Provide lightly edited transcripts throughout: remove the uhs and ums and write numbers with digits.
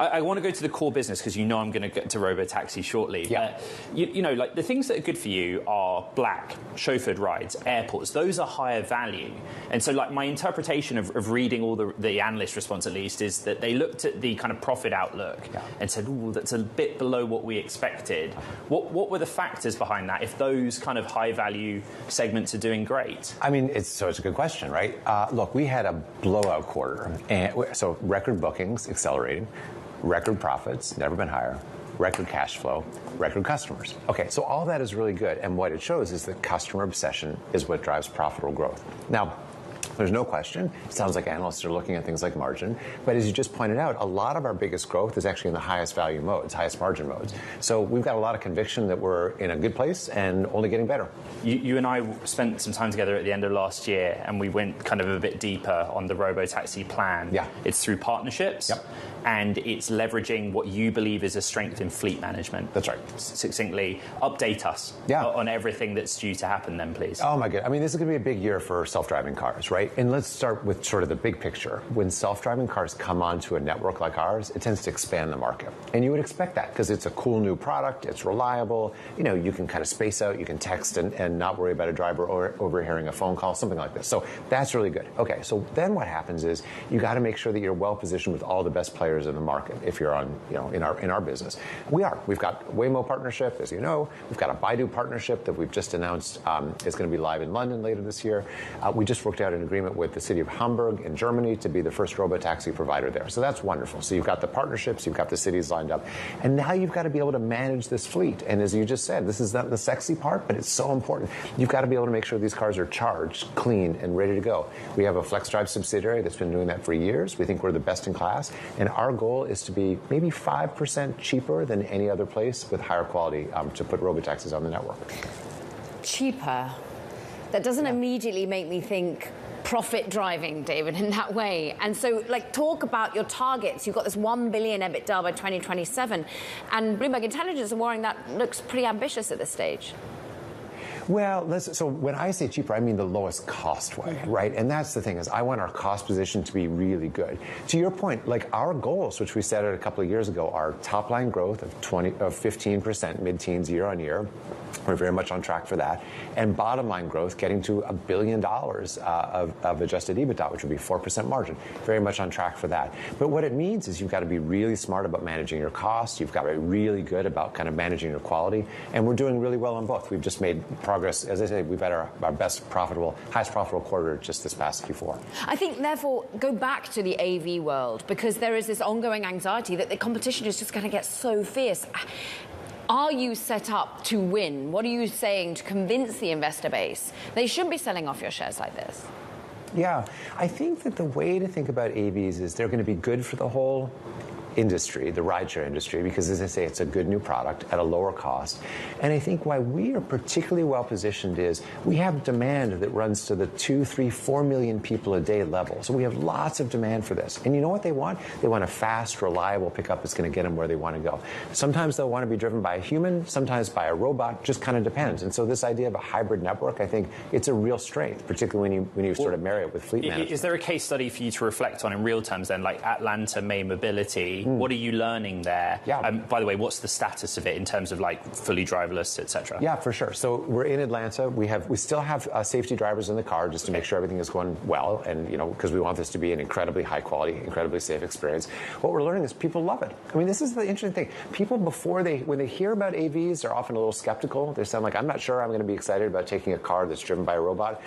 I want to go to the core business because you know I'm going to get to Robo Taxi shortly. Yeah. You know, like the things that are good for you are black, chauffeured rides, airports. Those are higher value. And so like my interpretation of reading all the analyst response at least is that they looked at the kind of profit outlook and said, ooh, that's a bit below what we expected. What were the factors behind that if those kind of high value segments are doing great? I mean, it's a good question, right? Look, we had a blowout quarter. And so record bookings accelerating, record profits, never been higher, record cash flow, record customers. Okay, so all that is really good. And what it shows is that customer obsession is what drives profitable growth. Now, there's no question. It sounds like analysts are looking at things like margin. But as you just pointed out, a lot of our biggest growth is actually in the highest value modes, highest margin modes. So we've got a lot of conviction that we're in a good place and only getting better. You and I spent some time together at the end of last year, and we went kind of a bit deeper on the Robo-Taxi plan. Yeah. It's through partnerships. Yep. And it's leveraging what you believe is a strength in fleet management. That's right. Succinctly, update us on everything that's due to happen then, please. Oh, my God. I mean, this is going to be a big year for self-driving cars, right? And let's start with sort of the big picture. When self-driving cars come onto a network like ours, it tends to expand the market. And you would expect that because it's a cool new product. It's reliable. You know, you can kind of space out. You can text and not worry about a driver overhearing a phone call, something like this. So that's really good. Okay, so then what happens is you got to make sure that you're well positioned with all the best players in the market if you're on, you know, in our business. We've got Waymo partnership, as you know. We've got a Baidu partnership that we've just announced is going to be live in London later this year. We just worked out an agreement with the city of Hamburg in Germany to be the first robo-taxi provider there. So that's wonderful. So you've got the partnerships, you've got the cities lined up, and now you've got to be able to manage this fleet. And as you just said, this is not the sexy part, but it's so important. You've got to be able to make sure these cars are charged, clean, and ready to go. We have a FlexDrive subsidiary that's been doing that for years. We think we're the best in class, and our goal is to be maybe 5% cheaper than any other place with higher quality to put robotaxis on the network. Cheaper. That doesn't immediately make me think profit driving, David, in that way. And so, like, talk about your targets. You've got this 1 billion EBITDA by 2027, and Bloomberg Intelligence are worrying that looks pretty ambitious at this stage. Well, so when I say cheaper, I mean the lowest cost way, right? And that's the thing is I want our cost position to be really good. To your point, like our goals, which we set out a couple of years ago, are top line growth of 15%, mid-teens year on year. We're very much on track for that. And bottom line growth, getting to $1 billion of adjusted EBITDA, which would be 4% margin. Very much on track for that. But what it means is you've got to be really smart about managing your costs. You've got to be really good about kind of managing your quality. And we're doing really well on both. We've just made progress. As I say, we've had our highest profitable quarter just this past Q4. I think, therefore, go back to the AV world, because there is this ongoing anxiety that the competition is just going to get so fierce. Are you set up to win? What are you saying to convince the investor base they shouldn't be selling off your shares like this? Yeah, I think that the way to think about AVs is they're going to be good for the whole industry, the rideshare industry, because as I say, it's a good new product at a lower cost. And I think why we are particularly well positioned is we have demand that runs to the 2, 3, 4 million people a day level. So we have lots of demand for this. And you know what they want? They want a fast, reliable pickup that's going to get them where they want to go. Sometimes they'll want to be driven by a human, sometimes by a robot, just kind of depends. And so this idea of a hybrid network, I think it's a real strength, particularly when you sort of marry it with fleet management. Is there a case study for you to reflect on in real terms then, like Atlanta Micromobility? What are you learning there? Yeah. By the way, what's the status of it in terms of like fully driverless, etc.? Yeah, for sure. So we're in Atlanta. We still have safety drivers in the car just to make sure everything is going well, and because we want this to be an incredibly high quality, incredibly safe experience. What we're learning is people love it. I mean, this is the interesting thing. People when they hear about AVs, they're often a little skeptical. They sound like, I'm not sure I'm going to be excited about taking a car that's driven by a robot.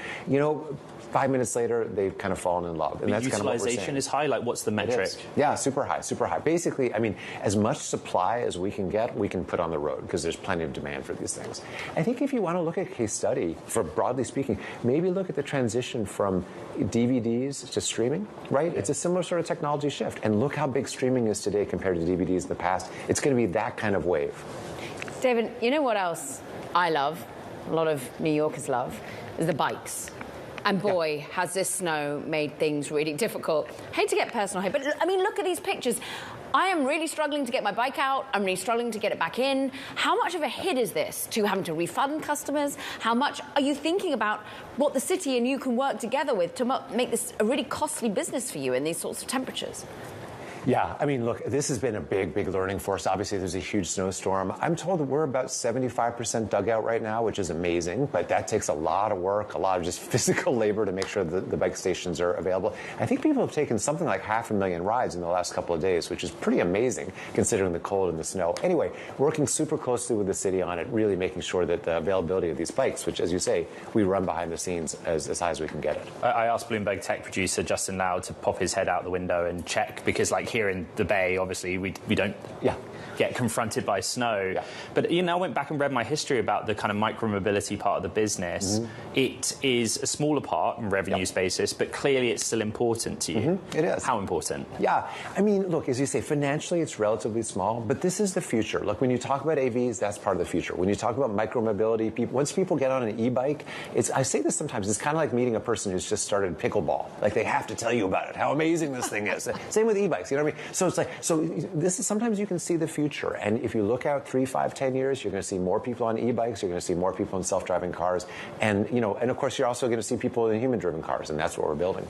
5 minutes later, they've kind of fallen in love. And that's kind of what we're saying. Utilization is high? Like, what's the metric? Yeah, super high, super high. Basically, I mean, as much supply as we can get, we can put on the road because there's plenty of demand for these things. I think if you want to look at a case study, for broadly speaking, maybe look at the transition from DVDs to streaming, right? Yeah. It's a similar sort of technology shift. And look how big streaming is today compared to DVDs in the past. It's going to be that kind of wave. David, you know what else I love, a lot of New Yorkers love, is the bikes. And boy, has this snow made things really difficult. Hate to get personal here, but I mean, look at these pictures. I am really struggling to get my bike out. I'm really struggling to get it back in. How much of a hit is this to having to refund customers? How much are you thinking about what the city and you can work together with to make this a really costly business for you in these sorts of temperatures? Yeah, I mean, look, this has been a big learning for us. Obviously, there's a huge snowstorm. I'm told that we're about 75% dug out right now, which is amazing, but that takes a lot of work, a lot of just physical labor to make sure that the bike stations are available. I think people have taken something like 500,000 rides in the last couple of days, which is pretty amazing considering the cold and the snow. Anyway, working super closely with the city on it, really making sure that the availability of these bikes, which, as you say, we run behind the scenes as high as we can get it. I asked Bloomberg Tech producer Justin Lau to pop his head out the window and check, because here in the Bay, obviously, we don't get confronted by snow. Yeah. But I went back and read my history about the kind of micromobility part of the business. Mm-hmm. It is a smaller part on revenues basis, but clearly it's still important to you. Mm-hmm. It is. How important? Yeah. I mean, look, as you say, financially it's relatively small, but this is the future. Look, when you talk about AVs, that's part of the future. When you talk about micromobility, once people get on an e-bike, I say this sometimes, it's kind of like meeting a person who's just started pickleball. Like, they have to tell you about it, how amazing this thing is. Same with e-bikes, you know what I mean? So it's like, this is, sometimes you can see the future. And if you look out 3, 5, 10 years, you're going to see more people on e-bikes, you're going to see more people in self-driving cars. And, and of course, you're also going to see people in human-driven cars, and that's what we're building.